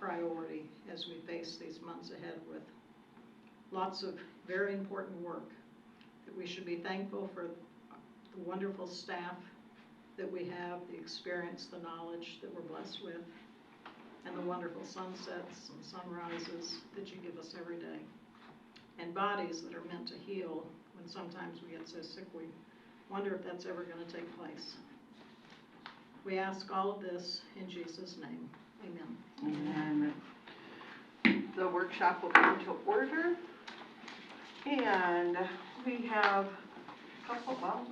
priority as we face these months ahead with lots of very important work. That we should be thankful for the wonderful staff that we have, the experience, the knowledge that we're blessed with, and the wonderful sunsets and sunrises that you give us every day. And bodies that are meant to heal when sometimes we get so sick we wonder if that's ever going to take place. We ask all of this in Jesus' name. Amen. Amen. The workshop will come to order. And we have a couple, well,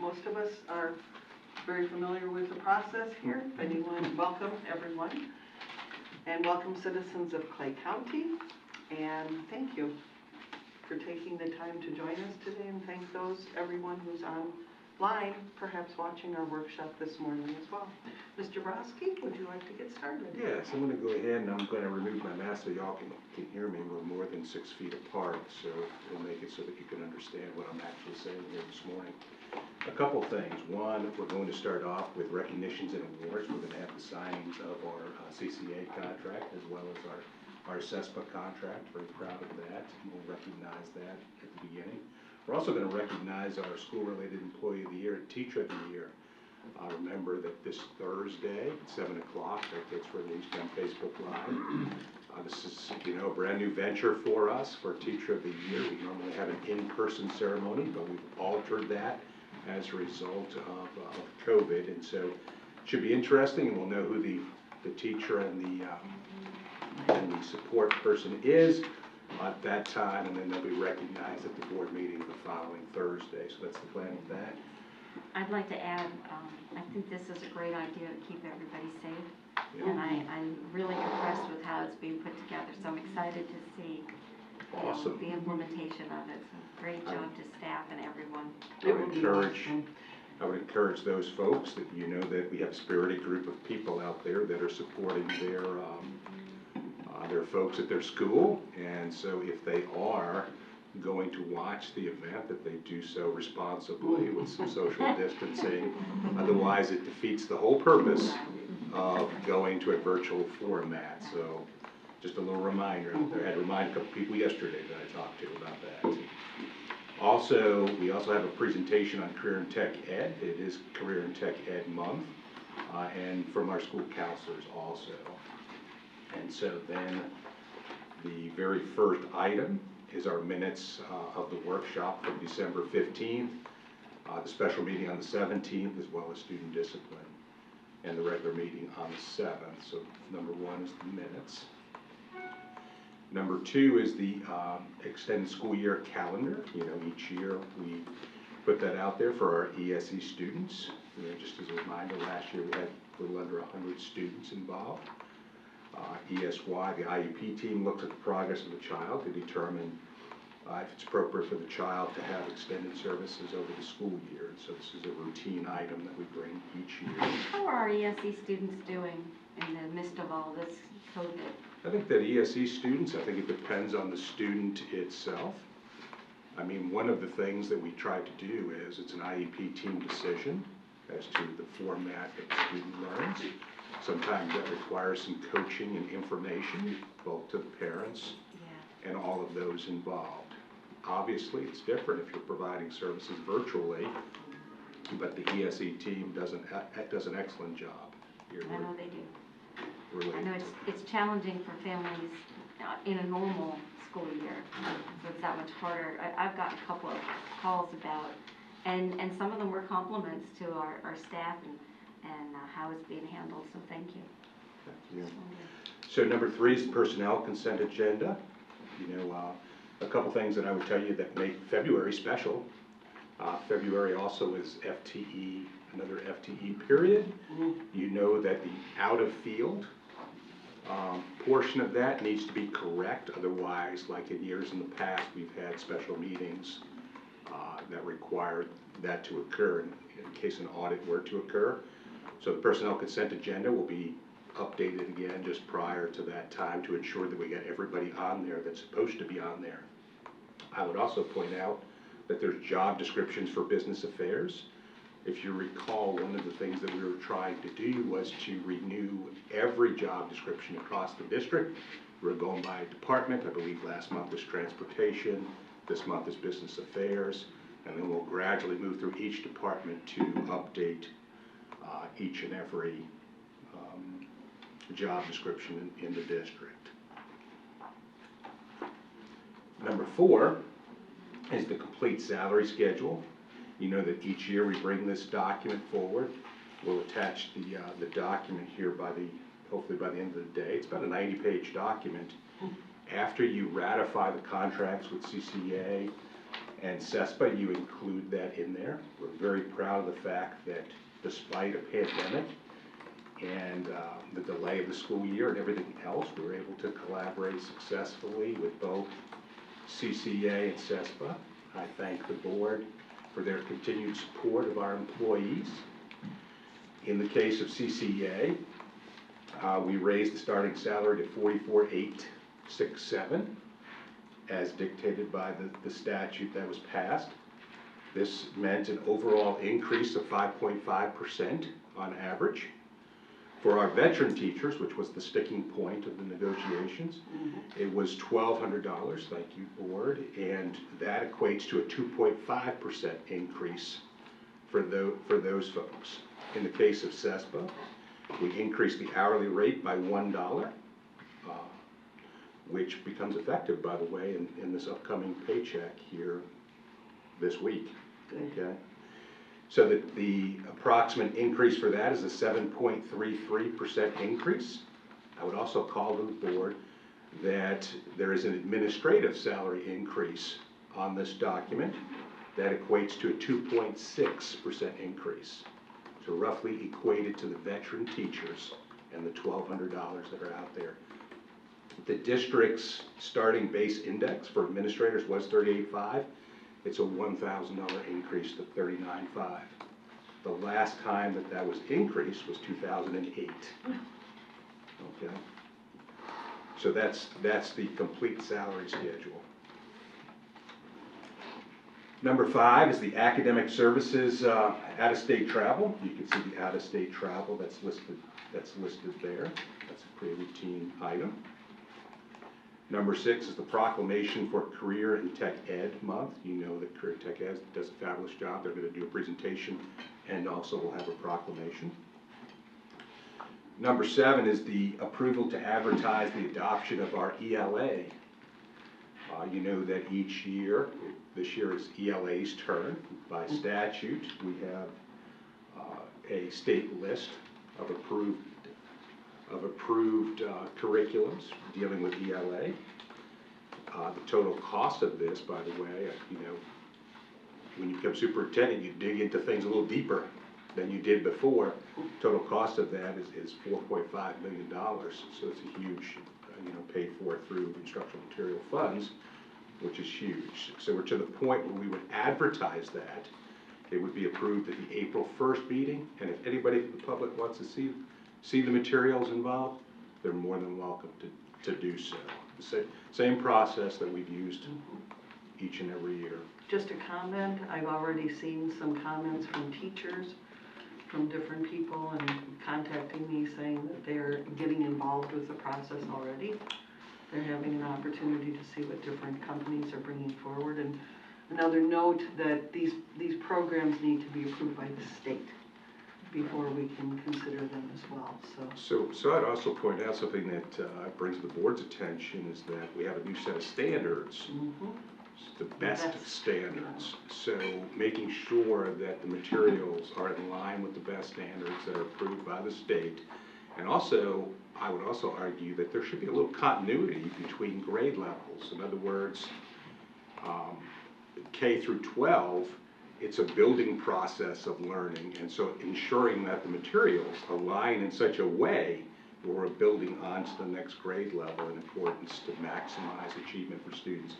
most of us are very familiar with the process here. If anyone, welcome everyone. And welcome citizens of Clay County. And thank you for taking the time to join us today, and thank everyone who's online, perhaps watching our workshop this morning as well. Mr. Broski, would you like to get started? Yes, I'm going to go ahead and I'm going to remove my mask so y'all can hear me. We're more than 6 feet apart, so we'll make it so that you can understand what I'm actually saying here this morning. A couple things. One, we're going to start off with recognitions and awards. We're going to have the signings of our CCA contract as well as our CESPA contract. Very proud of that. We'll recognize that at the beginning. We're also going to recognize our school-related employee of the year and teacher of the year. Remember that this Thursday at 7 o'clock, that gets released on Facebook Live. This is, a brand new venture for us for Teacher of the Year. We normally have an in-person ceremony, but we've altered that as a result of COVID, and so it should be interesting, and we'll know who the teacher and the support person is at that time, and then they'll be recognized at the board meeting the following Thursday. So that's the plan with that. I'd like to add, I think this is a great idea to keep everybody safe. Yeah. And I'm really impressed with how it's being put together, so I'm excited to see awesome. The implementation of it. So great job to staff and everyone. I would encourage those folks that that we have a spirited group of people out there that are supporting their folks at their school, and so if they are going to watch the event, that they do so responsibly with some social distancing. Otherwise, it defeats the whole purpose of going to a virtual format. So just a little reminder. I had to remind a couple people yesterday that I talked to about that. Also, we also have a presentation on Career and Tech Ed. It is Career and Tech Ed Month, and from our school counselors also. And so then the very first item is our minutes of the workshop from December 15th, the special meeting on the 17th, as well as student discipline, and the regular meeting on the 7th. So number 1 is the minutes. Number 2 is the extended school year calendar. Each year we put that out there for our ESE students. Just as a reminder, last year we had a little under 100 students involved. ESY, the IEP team, looks at the progress of the child to determine if it's appropriate for the child to have extended services over the school year. And so this is a routine item that we bring each year. How are our ESE students doing in the midst of all this COVID? I think that ESE students, I think it depends on the student itself. I mean, one of the things that we try to do is it's an IEP team decision as to the format that the student learns. Sometimes that requires some coaching and information, both to the parents and all of those involved. Obviously, it's different if you're providing services virtually, but the ESE team does an excellent job. I know they do. Really. I know it's challenging for families in a normal school year, so it's that much harder. I've got a couple of calls about, and some of them were compliments to our staff and how it's being handled, so thank you. Thank you. So number 3 is the personnel consent agenda. A couple things that I would tell you that make February special. February also is FTE, another FTE period. You know that the out of field portion of that needs to be correct. Otherwise, like in years in the past, we've had special meetings that required that to occur in case an audit were to occur. So the personnel consent agenda will be updated again just prior to that time to ensure that we get everybody on there that's supposed to be on there. I would also point out that there's job descriptions for business affairs. If you recall, one of the things that we were trying to do was to renew every job description across the district. We were going by department. I believe last month was transportation, this month is business affairs, and then we'll gradually move through each department to update each and every job description in the district. Number 4 is the complete salary schedule. You know that each year we bring this document forward. We'll attach the document here hopefully by the end of the day. It's about a 90-page document. After you ratify the contracts with CCA and CESPA, you include that in there. We're very proud of the fact that despite a pandemic and the delay of the school year and everything else, we were able to collaborate successfully with both CCA and CESPA. I thank the board for their continued support of our employees. In the case of CCA, we raised the starting salary to $44,867 as dictated by the statute that was passed. This meant an overall increase of 5.5% on average. For our veteran teachers, which was the sticking point of the negotiations, it was $1,200, thank you board, and that equates to a 2.5% increase for those folks. In the case of CESPA, we increased the hourly rate by $1, which becomes effective, by the way, in this upcoming paycheck here this week. Okay. So that the approximate increase for that is a 7.33% increase. I would also call to the board that there is an administrative salary increase on this document that equates to a 2.6% increase. So roughly equated to the veteran teachers and the $1,200 that are out there. The district's starting base index for administrators was 38.5. It's a $1,000 increase to 39.5. The last time that was increased was 2008. Okay. So that's the complete salary schedule. Number 5 is the academic services out-of-state travel. You can see the out-of-state travel that's listed there. That's a pretty routine item. Number 6 is the proclamation for Career and Tech Ed Month. You know that Career and Tech Ed does a fabulous job. They're going to do a presentation and also we'll have a proclamation. Number 7 is the approval to advertise the adoption of our ELA. You know that each year, this year is ELA's turn. By statute, we have a state list of approved curriculums dealing with ELA. The total cost of this, by the way, when you become superintendent, you dig into things a little deeper than you did before. Total cost of that is $4.5 million. So it's a huge, paid for through instructional material funds, which is huge. So we're to the point where we would advertise that. It would be approved at the April 1st meeting, and if anybody from the public wants to see the materials involved, they're more than welcome to do so. The same process that we've used each and every year. Just a comment, I've already seen some comments from teachers, from different people, and contacting me saying that they're getting involved with the process already. They're having an opportunity to see what different companies are bringing forward. And another note that these programs need to be approved by the state before we can consider them as well. So I'd also point out something that brings the board's attention is that we have a new set of standards. It's the best standards. So making sure that the materials are in line with the best standards that are approved by the state. And also, I would also argue that there should be a little continuity between grade levels. In other words, K through 12, it's a building process of learning, and so ensuring that the materials align in such a way where we're building onto the next grade level in accordance to maximize achievement for students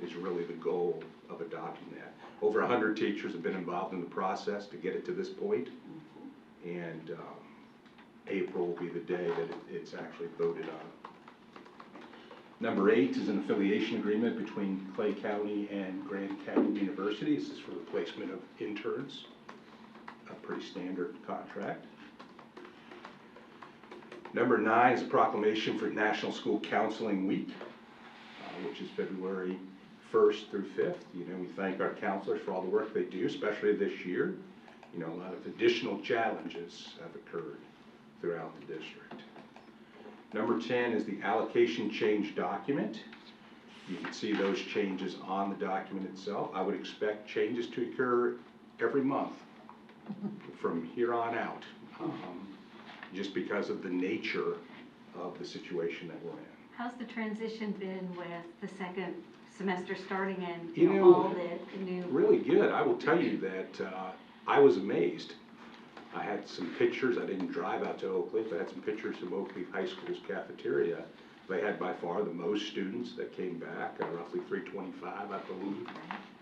is really the goal of adopting that. Over 100 teachers have been involved in the process to get it to this point, and April will be the day that it's actually voted on. Number 8 is an affiliation agreement between Clay County and Grand Canyon University. This is for the placement of interns. a pretty standard contract. Number 9 is a proclamation for National School Counseling Week, which is February 1st through 5th. You know, we thank our counselors for all the work they do, especially this year. You know, a lot of additional challenges have occurred throughout the district. Number 10 is the allocation change document. You can see those changes on the document itself. I would expect changes to occur every month from here on out, just because of the nature of the situation that we're in. How's the transition been with the second semester starting and You know, all the new? Really good. I will tell you that I was amazed. I had some pictures. I didn't drive out to Oak Cliff. I had some pictures of Oak Cliff High School's cafeteria. They had by far the most students that came back, roughly 325, I believe,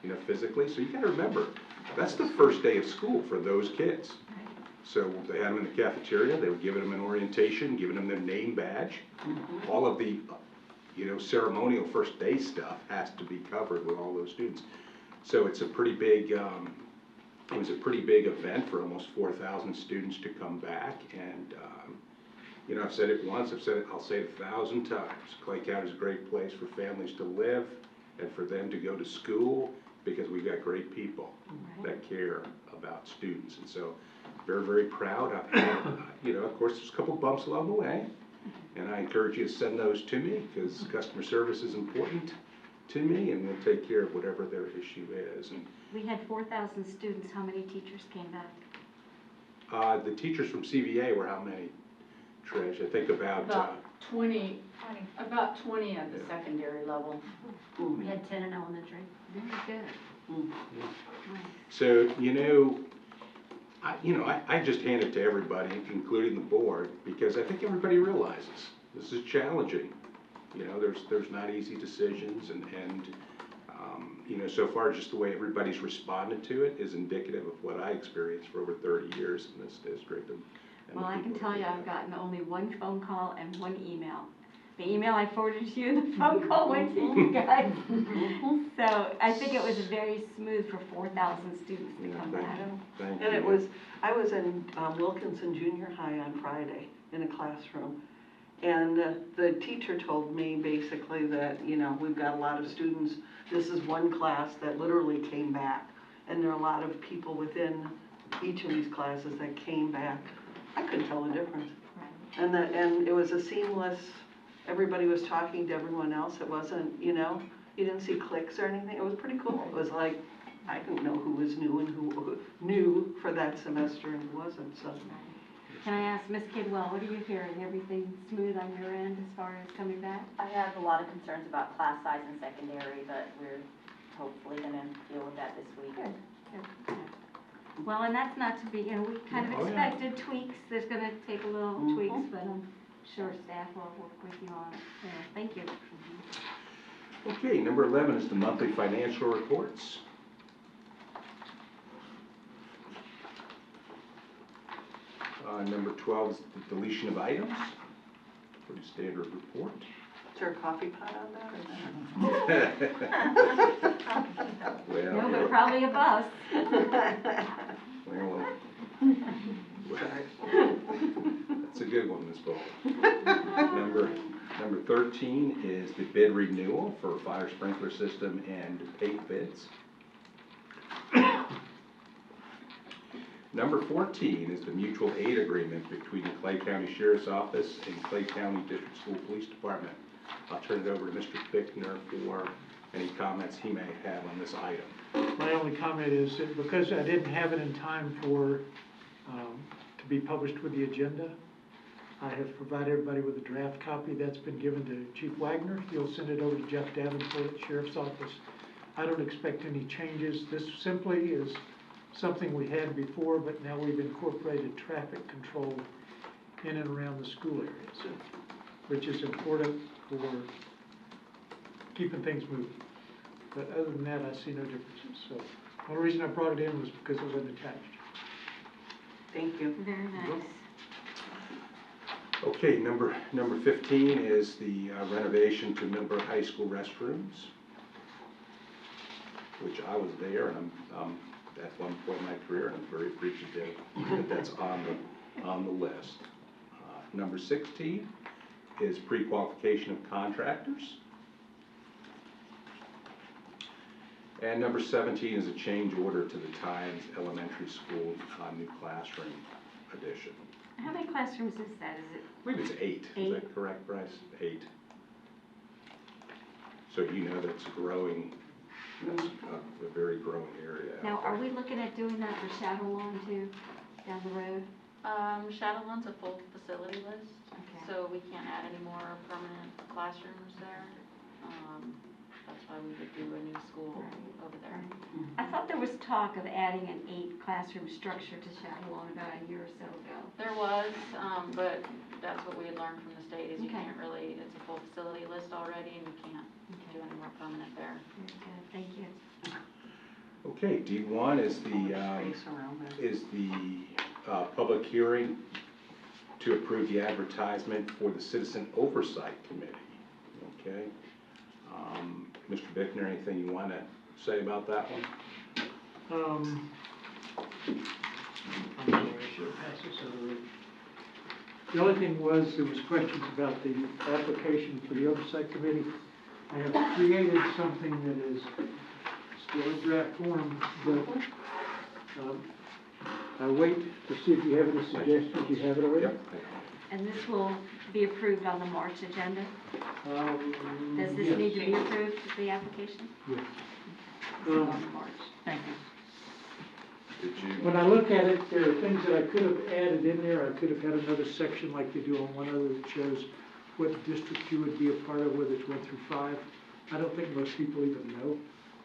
you know, physically. So you got to remember, that's the first day of school for those kids. So they had them in the cafeteria. They were giving them an orientation, giving them their name badge. All of the, you know, ceremonial first day stuff has to be covered with all those students. So it's a pretty big, it was a pretty big event for almost 4,000 students to come back. And, you know, I've said it once, I'll say it 1,000 times. Clay County is a great place for families to live and for them to go to school, because we've got great people that care about students. And so, very, very proud. You know, of course, there's a couple bumps along the way, and I encourage you to send those to me, because customer service is important to me, and we'll take care of whatever their issue is. And We had 4,000 students. How many teachers came back? the teachers from CVA were how many, Trish? I think about 20, about 20 at the secondary level. We had 10 in elementary. Very good. Nice. So, you know, I just hand it to everybody, including the board, because I think everybody realizes this is challenging. You know, there's not easy decisions, and you know, so far just the way everybody's responded to it is indicative of what I experienced for over 30 years in this district. And Well, I can tell you I've gotten only one phone call and one email. The email I forwarded to you, the phone call went to you guys. So I think it was very smooth for 4,000 students to come back. Thank And you. I was in Wilkinson Junior High on Friday in a classroom. And the teacher told me basically that, you know, we've got a lot of students. This is one class that literally came back. And there are a lot of people within each of these classes that came back. I couldn't tell the difference. Right. And it was a seamless, everybody was talking to everyone else. It wasn't, you know, you didn't see cliques or anything. It was pretty cool. It was like, I didn't know who was new and who knew for that semester and who wasn't, so. Can I ask Ms. Kidwell, what are you hearing? Everything smooth on your end as far as coming back? I have a lot of concerns about class size in secondary, but we're hopefully gonna deal with that this week. Good. Well, and that's not to be, you know, we kind of Oh, yeah. expected tweaks. There's gonna take a little tweaks, but I'm sure staff will work with you on it. So, thank you. Okay, number 11 is the monthly financial reports. Number 12 is the deletion of items. Pretty standard report. Is there a coffee pot on that or not? Well, No, but probably a bus. well, that's a good one, Ms. Bowles. Number 13 is the bid renewal for fire sprinkler system and paint bids. Number 14 is the mutual aid agreement between the Clay County Sheriff's Office and Clay County District School Police Department. I'll turn it over to Mr. Bickner for any comments he may have on this item. My only comment is that because I didn't have it in time for, to be published with the agenda, I have provided everybody with a draft copy that's been given to Chief Wagner. He'll send it over to Jeff Davenport at Sheriff's Office. I don't expect any changes. This simply is something we had before, but now we've incorporated traffic control in and around the school areas, which is important for keeping things moving. But other than that, I see no differences. So the only reason I brought it in was because it wasn't attached. Thank you. Very nice. Okay, number 15 is the renovation to Middleborough High School restrooms, which I was there, and I'm at one point in my career, and I'm very appreciative that that's on the list. Number 16 is pre-qualification of contractors. And number 17 is a change order to the Times Elementary School new classroom addition. How many classrooms is that? Is it? I believe it's 8. Is that correct, Bryce? 8. So you know that's growing, that's a very growing area. Now, are we looking at doing that for Shadow Lawn too, down the road? Shadow Lawn's a full facility list, Okay. so we can't add any more permanent classrooms there. That's why we would do a new school over there. I thought there was talk of adding an 8-classroom structure to Shadow Lawn about a year or so ago. There was, but that's what we had learned from the state, is you Okay. can't really, it's a full facility list already, and you can't do any more permanent there. Very good, thank you. Okay, D1 is Space around there. public hearing to approve the advertisement for the Citizen Oversight Committee. Okay. Mr. Bickner, anything you want to say about that one? I'm sorry, I should have passed this over. The only thing was, there was questions about the application for the Oversight Committee. I have created something that is still in draft form, but I wait to see if you have any suggestions. You have it already? Yep. And this will be approved on the March agenda? Does this Yes. need to be approved, the application? Yes. On March. Thank you. Did you? When I look at it, there are things that I could have added in there. I could have had another section like they do on one other that shows what district you would be a part of, whether it's 1 through 5. I don't think most people even know,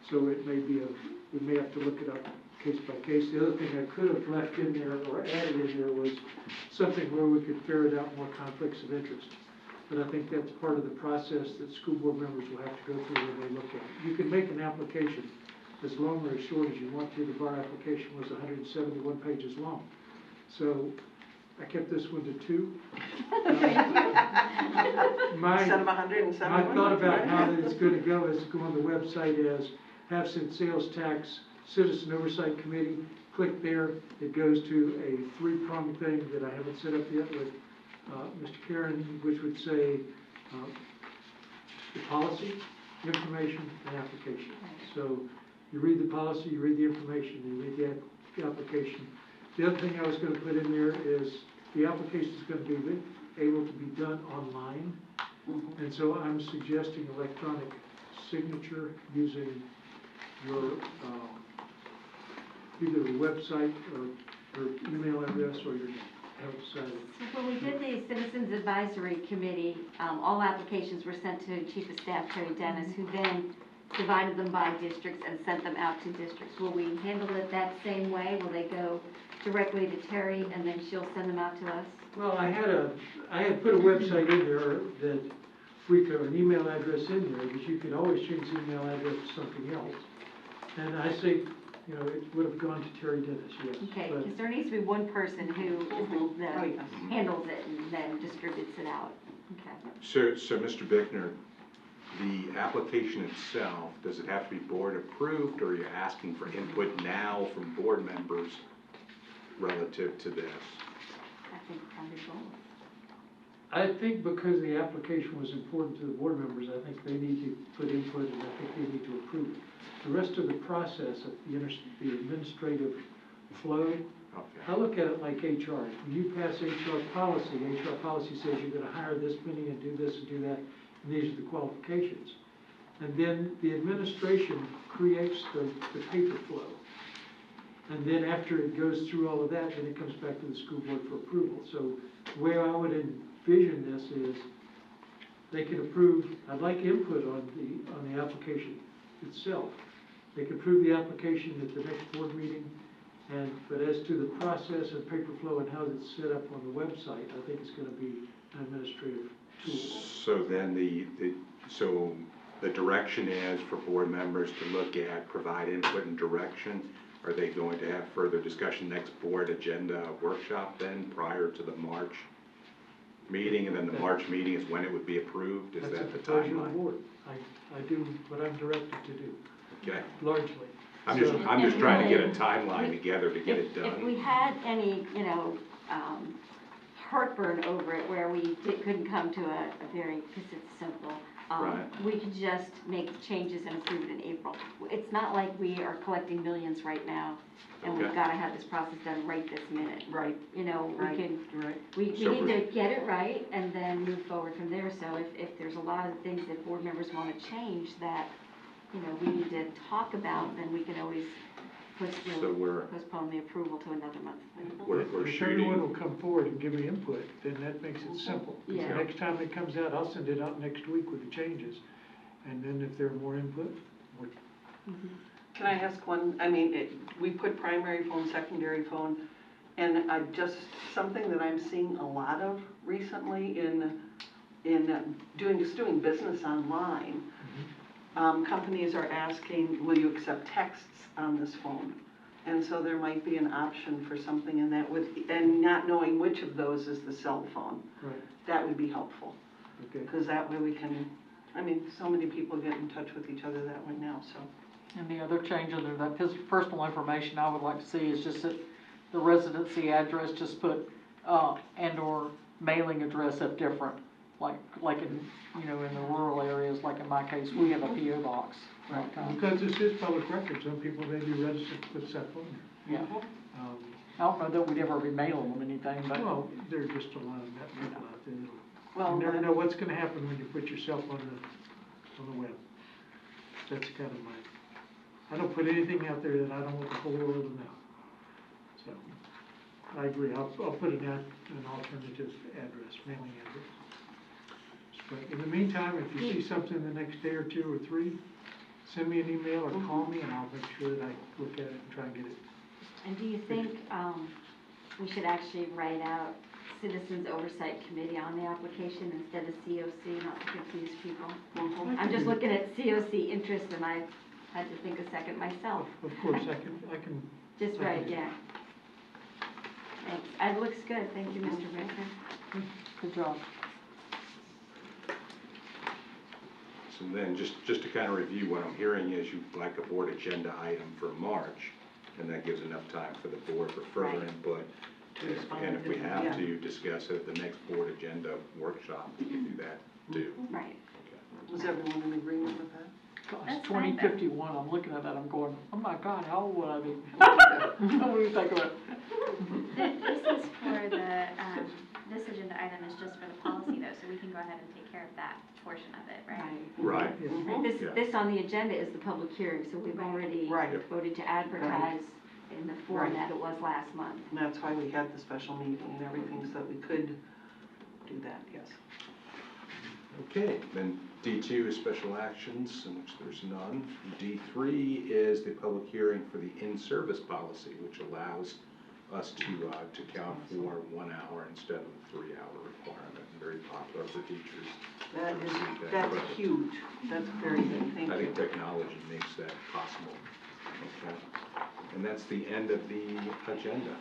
so it may be we may have to look it up case by case. The other thing I could have left in there or added in there was something where we could ferret out more conflicts of interest. But I think that's part of the process that school board members will have to go through when they look at it. You can make an application as long or as short as you want to. The bar application was 171 pages long. So I kept this one to 2. Instead of 171? My thought about how that it's going to go is go on the website as half-cent sales tax, Citizen Oversight Committee. Click there, it goes to a 3-pronged thing that I haven't set up yet with Mr. Karen, which would say the policy, information, and application. So you read the policy, you read the information, you read the application. The other thing I was going to put in there is the application is going to be able to be done online. And so I'm suggesting electronic signature using your either a website or your email address or your website. So when we did the Citizens Advisory Committee, all applications were sent to Chief of Staff Terry Dennis, who then divided them by districts and sent them out to districts. Will we handle it that same way? Will they go directly to Terry and then she'll send them out to us? Well, I had put a website in there that we could, an email address in there, but you could always change the email address to something else. And I say, you know, it would have gone to Terry Dennis, yes. Okay, but- because there needs to be one person who is Oh, yes. handles it and then distributes it out. Okay. So Mr. Bickner, the application itself, does it have to be board approved, or are you asking for input now from board members relative to this? I think probably both. I think because the application was important to the board members, I think they need to put input and I think they need to approve it. The rest of the process of the administrative flow, I Okay. look at it like HR. When you pass HR policy says you're going to hire this many and do this and do that, and these are the qualifications. And then the administration creates the paper flow. And then after it goes through all of that, then it comes back to the school board for approval. So the way I would envision this is they can approve, I'd like input on the application itself. They can approve the application at the next board meeting, but as to the process and paper flow and how it's set up on the website, I think it's going to be an administrative tool. So then so the direction is for board members to look at, provide input and direction. Are they going to have further discussion next board agenda workshop then prior to the March meeting? And then the March meeting is when it would be approved? Is That's that at the the pleasure of the timeline? board. I do what I'm directed to do, Okay. largely. I'm just trying to get a timeline together to get it If done. we had any, heartburn over it where we couldn't come to a very, because it's simple, Right. we could just make the changes and approve it in April. It's not like we are collecting millions right now, and we've Okay. gotta have this process done right this minute. Right. We Right. can, Right. we So need to get it right and then move forward from there. So if there's a lot of things that board members wanna change that, we need to talk about, then we can always So we're postpone the approval to another month. we're If everyone shooting. will come forward and give me input, then that makes it simple. 'Cause Yeah. the next time it comes out, I'll send it out next week with the changes. And then if there are more input, Can I ask one, we put primary phone, secondary phone, and something that I'm seeing a lot of recently in doing business online. Companies are asking, will you accept texts on this phone? And so there might be an option for something in that and not knowing which of those is the cell phone. right, That would be helpful, okay. because that way we can, so many people get in touch with each other that way now, so. And the other change under that personal information I would like to see is just that the residency address, just put, and/or mailing address if different. Like in, in the rural areas, like in my case, we have a PO box. Because this is public record, some people may be registered to put stuff on there. Yeah, Um, I don't know that we'd ever be mailing them anything, but. Well, there are just a lot of that people out there. Well, You never know what's gonna happen when you put yourself on the web. That's kind of I don't put anything out there that I don't want the whole world to know. So, I agree, I'll put an alternative address, mailing address. But in the meantime, if you see something the next day or two or three, send me an email or call me and I'll make sure that I look at it and try and get it. And do you think we should actually write out Citizens Oversight Committee on the application instead of COC, not to confuse people? I'm just looking at COC interest and I had to think a second myself. Of course, I can. Just right, yeah. Thanks. It looks good. Thank you, Mr. Baker. Good job. So then, just to kind of review, what I'm hearing is you'd like a board agenda item for March, and that gives enough time for the board for further Right. input. To respond, And if we have yeah. to discuss it at the next board agenda workshop, we can do that too. Right. Was everyone in agreement with that? Gosh, That's fine, 2051, I'm looking at that, I'm going, oh my God, how old would I be? What do you think of it? This is for the, this agenda item is just for the policy though, so we can go ahead and take care of that portion of it, right? Right. Right. Yeah. This on the agenda is the public hearing, so we've already Right. voted to advertise in the form that it was last month. And that's why we had the special meeting and everything, so that we could do that, yes. Okay, then D2 is special actions, in which there's none. D3 is the public hearing for the in-service policy, which allows us to count for 1 hour instead of a 3-hour requirement. Very popular for teachers. That's huge. That's very good, thank I you. think technology makes that possible. Okay. And that's the end of the agenda.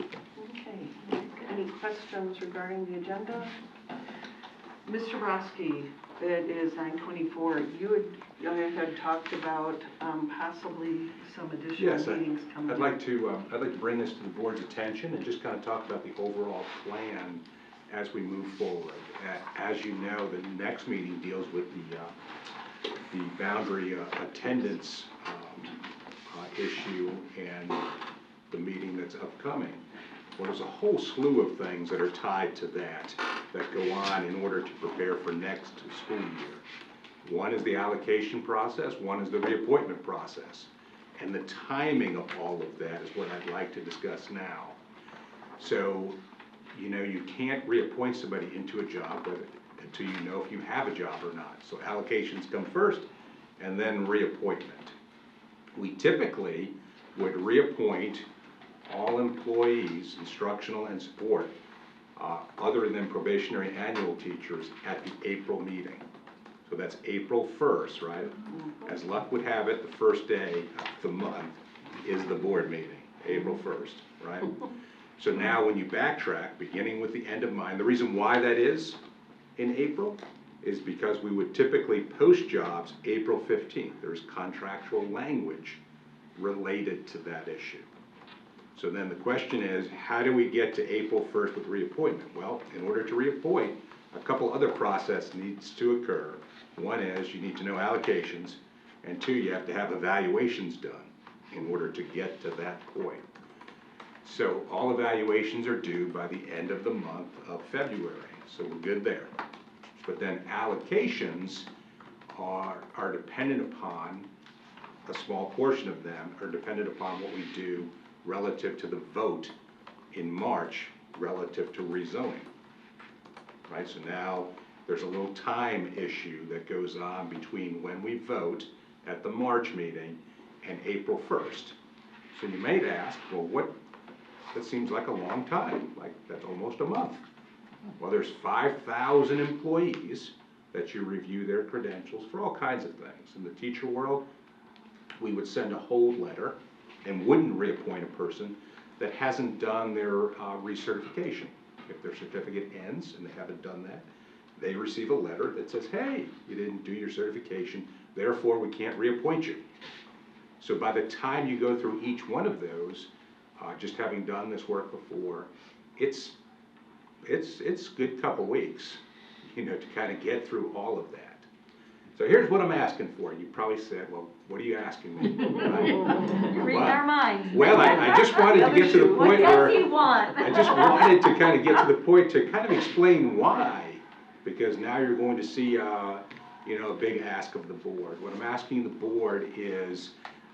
Okay, any questions regarding the agenda? Mr. Broski, it is 9:24. You had talked about possibly some additional Yes, meetings coming. I'd like to bring this to the board's attention and just kind of talk about the overall plan as we move forward. As you know, the next meeting deals with the boundary attendance issue and the meeting that's upcoming. Well, there's a whole slew of things that are tied to that go on in order to prepare for next school year. One is the allocation process, one is the reappointment process. And the timing of all of that is what I'd like to discuss now. So, you can't reappoint somebody into a job until you know if you have a job or not. So allocations come first and then reappointment. We typically would reappoint all employees, instructional and support, other than probationary annual teachers at the April meeting. So that's April 1st, right? As luck would have it, the first day of the month is the board meeting, April 1st, right? So now when you backtrack, beginning with the end of mine, the reason why that is in April is because we would typically post jobs April 15th. There's contractual language related to that issue. So then the question is, how do we get to April 1st with reappointment? Well, in order to reappoint, a couple other process needs to occur. One is you need to know allocations, and two, you have to have evaluations done in order to get to that point. So all evaluations are due by the end of the month of February, so we're good there. But then allocations are dependent upon, a small portion of them are dependent upon what we do relative to the vote in March relative to rezoning. Right, so now there's a little time issue that goes on between when we vote at the March meeting and April 1st. So you may ask, well, that seems like a long time, like that's almost a month. Well, there's 5,000 employees that you review their credentials for all kinds of things. In the teacher world, we would send a hold letter and wouldn't reappoint a person that hasn't done their recertification. If their certificate ends and they haven't done that, they receive a letter that says, hey, you didn't do your certification, therefore we can't reappoint you. So by the time you go through each one of those, just having done this work before, it's a good couple weeks, to kind of get through all of that. So here's what I'm asking for. You probably said, well, what are you asking me? You're reading our minds. Well, I just wanted to get to the point where, What does he want? I just wanted to kind of get to the point to kind of explain why, because now you're going to see, a big ask of the board. What I'm asking the board is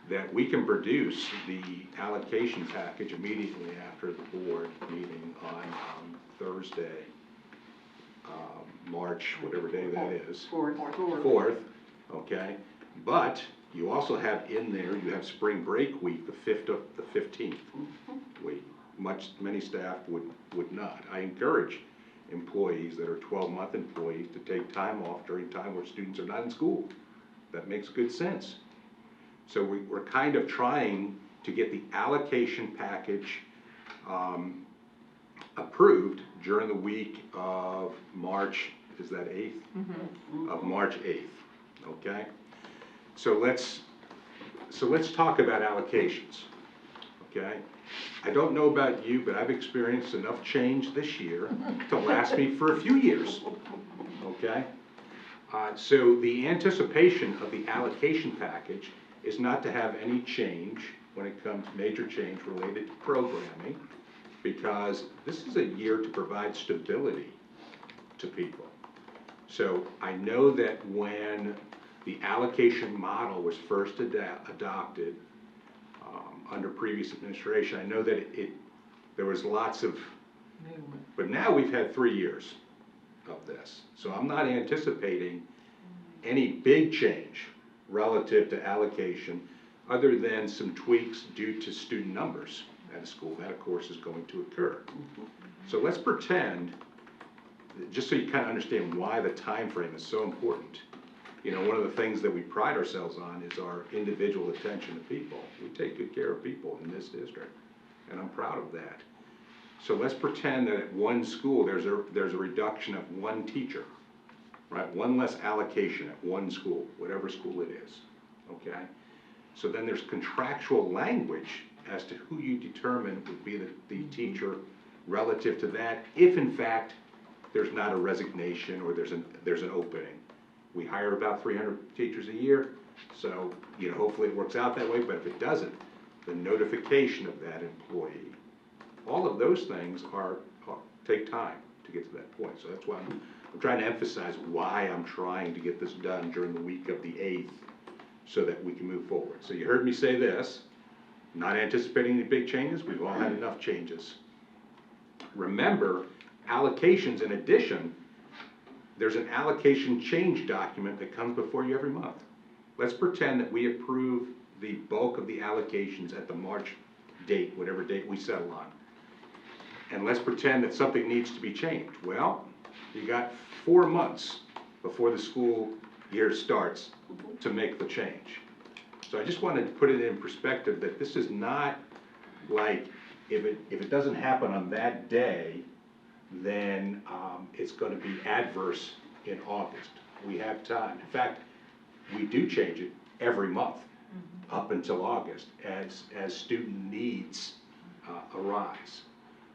that we can produce the allocation package immediately after the board meeting on Thursday, March, whatever day that is. 4th, okay? But you also have in there, you have spring break week, the 5th to the 15th week. Many staff would not. I encourage employees that are 12-month employees to take time off during time where students are not in school. That makes good sense. So we're kind of trying to get the allocation package approved during the week of March, is that 8th? Mm-hmm. Of March 8th, okay? So let's talk about allocations, okay? I don't know about you, but I've experienced enough change this year to last me for a few years, okay? So the anticipation of the allocation package is not to have any change when it comes, major change related to programming, because this is a year to provide stability to people. So I know that when the allocation model was first adopted under previous administration, I know that there was lots of, but now we've had 3 years of this. So I'm not anticipating any big change relative to allocation other than some tweaks due to student numbers at a school. That, of course, is going to occur. So let's pretend, just so you kind of understand why the time frame is so important. One of the things that we pride ourselves on is our individual attention to people. We take good care of people in this district, and I'm proud of that. So let's pretend that at one school there's a reduction of one teacher, right? One less allocation at one school, whatever school it is, okay? So then there's contractual language as to who you determine would be the teacher relative to that, if in fact there's not a resignation or there's an opening. We hire about 300 teachers a year, so hopefully it works out that way, but if it doesn't, the notification of that employee, all of those things take time to get to that point. So that's why I'm trying to emphasize why I'm trying to get this done during the week of the 8th so that we can move forward. So you heard me say this, not anticipating any big changes. We've all had enough changes. Remember, allocations, in addition, there's an allocation change document that comes before you every month. Let's pretend that we approve the bulk of the allocations at the March date, whatever date we settle on. And let's pretend that something needs to be changed. Well, you got 4 months before the school year starts to make the change. So I just wanted to put it in perspective that this is not like if it doesn't happen on that day, then it's going to be adverse in August. we have time. In fact, we do change it every month up until August as student needs arise.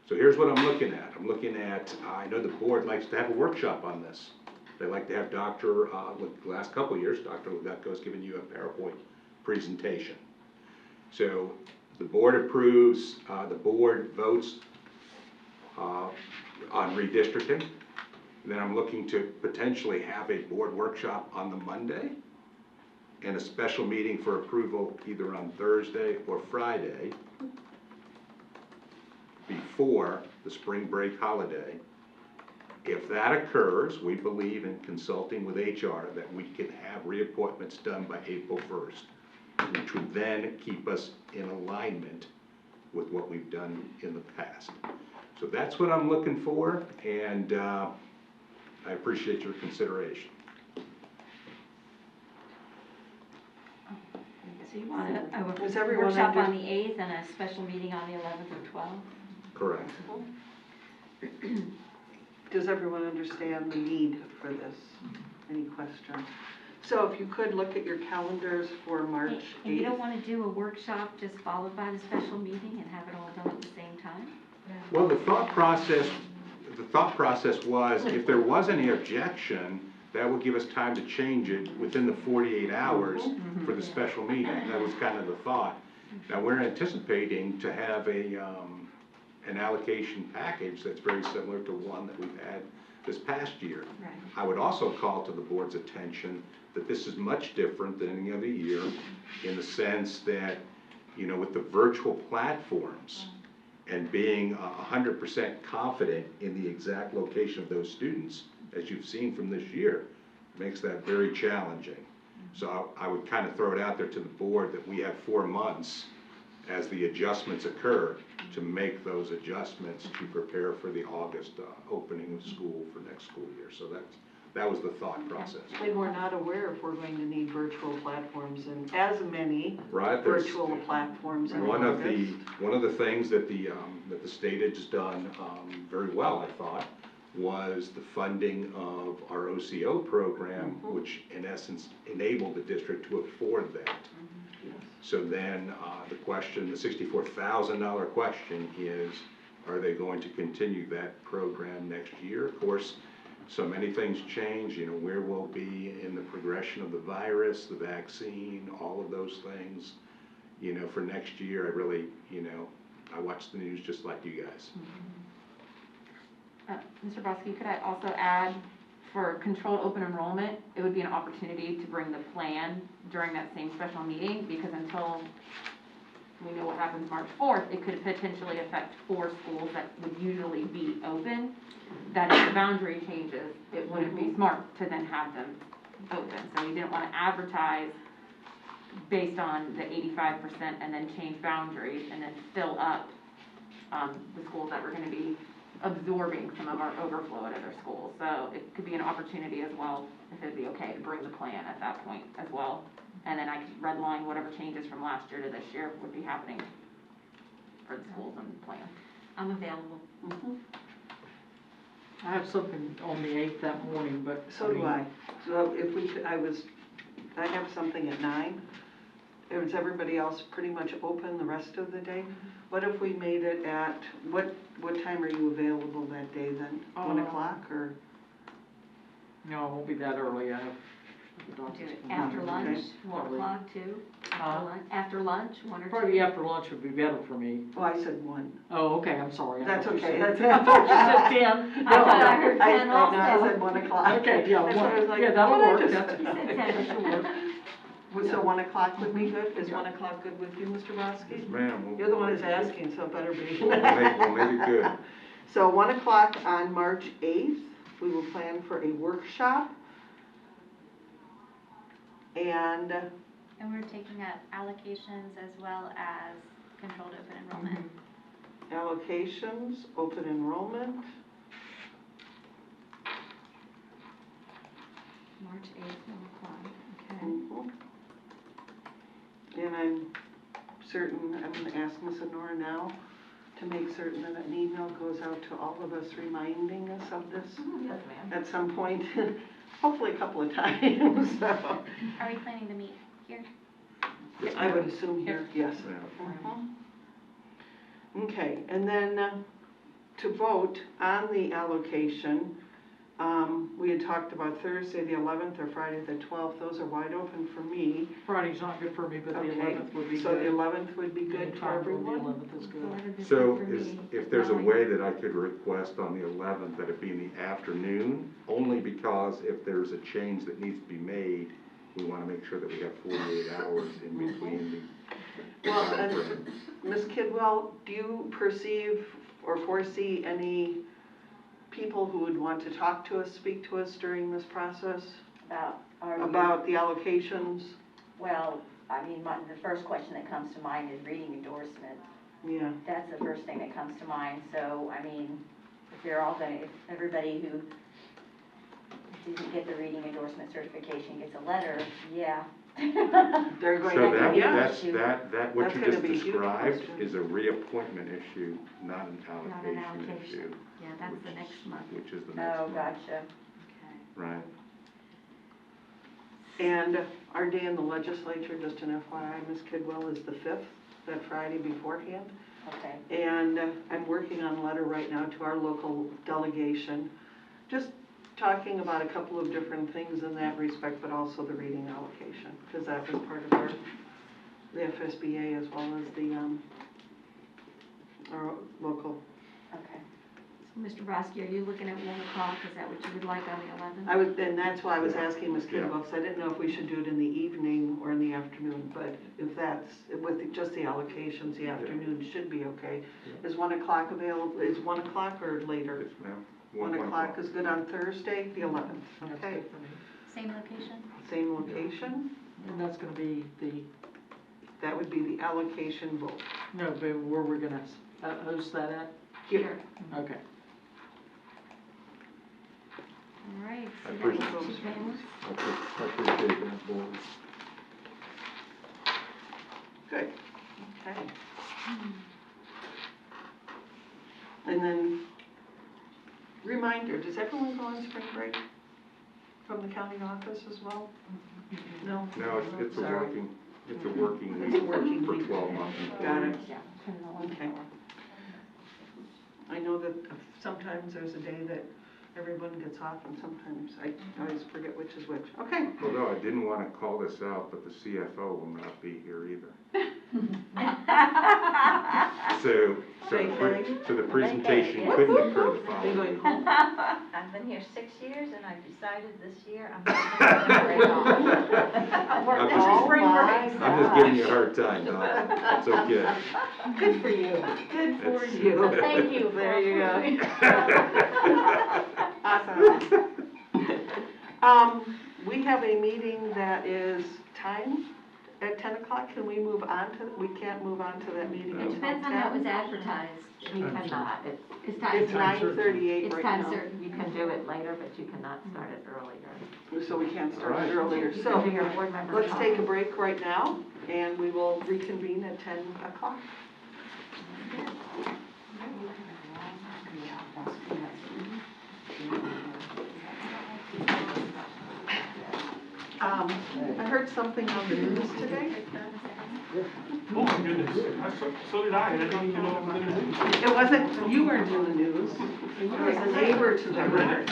So here's what I'm looking at. I'm looking at, I know the board likes to have a workshop on this. They like to have the last couple of years, Dr. Levetko's given you a PowerPoint presentation. So the board approves, the board votes on redistricting. And then I'm looking to potentially have a board workshop on the Monday and a special meeting for approval either on Thursday or Friday before the spring break holiday. If that occurs, we believe in consulting with HR that we can have reappointments done by April 1st, which would then keep us in alignment with what we've done in the past. So that's what I'm looking for, and I appreciate your consideration. So you want a Is everyone workshop under- on the 8th and a special meeting on the 11th or 12th? Correct. Does everyone understand the need for this? Any questions? So if you could look at your calendars for March 8th. And you don't want to do a workshop just followed by the special meeting and have it all done at the same time? Well, the thought process was if there was any objection, that would give us time to change it within the 48 hours for the special meeting. That was kind of the thought. Now, we're anticipating to have an allocation package that's very similar to one that we've had this past year. Right. I would also call to the board's attention that this is much different than any other year in the sense that, you know, with the virtual platforms and being 100% confident in the exact location of those students, as you've seen from this year, makes that very challenging. So I would kind of throw it out there to the board that we have 4 months as the adjustments occur to make those adjustments to prepare for the August opening of school for next school year. So that was the thought process. And we're not aware if we're going to need virtual platforms and as many Right, there's virtual platforms in one of August. the things that the state has done very well, I thought, was the funding of our OCO program, which in essence enabled the district to afford that. So then the question, the $64,000 question is, are they going to continue that program next year? Of course, so many things change, you know, where we'll be in the progression of the virus, the vaccine, all of those things. You know, for next year, I really, you know, I watch the news just like you guys. Mr. Brodsky, could I also add, for controlled open enrollment, it would be an opportunity to bring the plan during that same special meeting, because until we know what happens March 4th, it could potentially affect 4 schools that would usually be open, that if the boundary changes, it wouldn't be smart to then have them open. So we didn't want to advertise based on the 85% and then change boundaries and then fill up the schools that were going to be absorbing some of our overflow at other schools. So it could be an opportunity as well, if it'd be okay to bring the plan at that point as well. And then I could redline whatever changes from last year to this year would be happening for the schools and the plan. I'm available. I have something on the 8th that morning, but. So do I. So if we could, I have something at 9. Is everybody else pretty much open the rest of the day? What if we made it at, what time are you available that day then? 1 o'clock or? No, it won't be that early. I have the Do doctor's it appointment. after lunch, Okay. 1 o'clock too? Huh? After lunch, 1 or 2? Probably after lunch would be better for me. Oh, I said 1. Oh, okay, I'm sorry. I That's thought you okay. said- That's I thought you said 10. I thought I heard 10 no, also. I said 1 o'clock. Okay, yeah, That's what I was like, yeah, that'll what I work. just That's, said. You said 10. that should work. So 1 o'clock would be good? Is 1 o'clock good with you, Mr. Brodsky? Ma'am, You're the one who's asking, so it better be. We'll make it good. So 1 o'clock on March 8th, we will plan for a workshop. And And we're taking up allocations as well as controlled open enrollment. allocations, open enrollment. March 8th, 1 o'clock, okay. Mhm. And I'm certain, I'm gonna ask Ms. Honora now to make certain that an email goes out to all of us reminding us of this Yes, ma'am. at some point. hopefully a couple of times, so. Are we planning to meet here? I would assume here, yes. Yeah. Okay, and then to vote on the allocation, we had talked about Thursday the 11th or Friday the 12th. Those are wide open for me. Friday's not good for me, but the Okay, 11th would be good. so the 11th would be good for Anytime on everyone? The 11th is good. So if there's a way that I could request on the 11th that it be in the afternoon, only because if there's a change that needs to be made, we want to make sure that we have 48 hours in between the Well, time and frame. Ms. Kidwell, do you perceive or foresee any people who would want to talk to us, speak to us during this process about the allocations? Well, I mean, the first question that comes to mind is reading endorsement. Yeah. That's the first thing that comes to mind, so, I mean, if they're all gonna, if everybody who didn't get the reading endorsement certification gets a letter, yeah. They're going So to, yeah. that, what That's you gonna just be a huge described question. is a reappointment issue, not an Not an allocation allocation. issue. Yeah, that's the next month. Which is the next Oh, month. gotcha. Okay. Right. And our day in the legislature, just an FYI, Ms. Kidwell, is the 5th, that Friday beforehand. Okay. And I'm working on a letter right now to our local delegation, just talking about a couple of different things in that respect, but also the reading allocation, because that was part of the FSBA as well as the, our local. Okay. So, Mr. Broski, are you looking at 1 o'clock? Is that what you would like on the 11th? And that's why I was asking Ms. Yeah. Kidwell, because I didn't know if we should do it in the evening or in the afternoon, but if that's, with just the allocations, the afternoon should be okay. Yeah. Is 1 o'clock available, is 1 o'clock or later? Yes, ma'am. 1 o'clock is good on Thursday, the 11th, That's okay? good for me. Same location? Same location, And that's gonna be that would be the allocation vote. no, but where we're gonna host that at? Here. Okay. All right, I so that appreciate was 2 families. I appreciate that, board. Good, okay. And then, reminder, does everyone go on spring break from the county office as well? No? No, it's a Sorry. working, it's a working It's a week working for week. 12 months. Got it. Yeah. Okay. I know that sometimes there's a day that everyone gets off and sometimes I always forget which is which. Okay. Although I didn't want to call this out, but the CFO will not be here either. So the presentation couldn't occur the Are you following going week. home? I've been here 6 years and I've decided this year I'm not going to break off. I'm working I'm all spring my break. I'm just giving you a hard time, Doc. It's okay. Good for you. Good for That's- you. Thank you. There you go. Awesome. We have a meeting that is timed at 10 o'clock. Can we move on to, we can't move on to that meeting It until depends on how it was 10? advertised. You cannot, It's time It's certain. 9:38 it's right time now, certain, you can do it later, but you cannot start it earlier. so we can't start All right. earlier. You So can do your board member let's talk. take a break right now and we will reconvene at 10 o'clock. I heard something on the news today. Oh my goodness, so did I, and I didn't even know it was in the news. It wasn't, you weren't in the news. It was a neighbor to the right.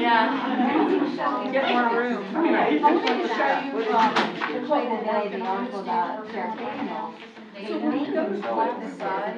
Yeah. Get more room. Right. I wanted to show you, the play today, the article about Sheriff Daniels. So we go to the side.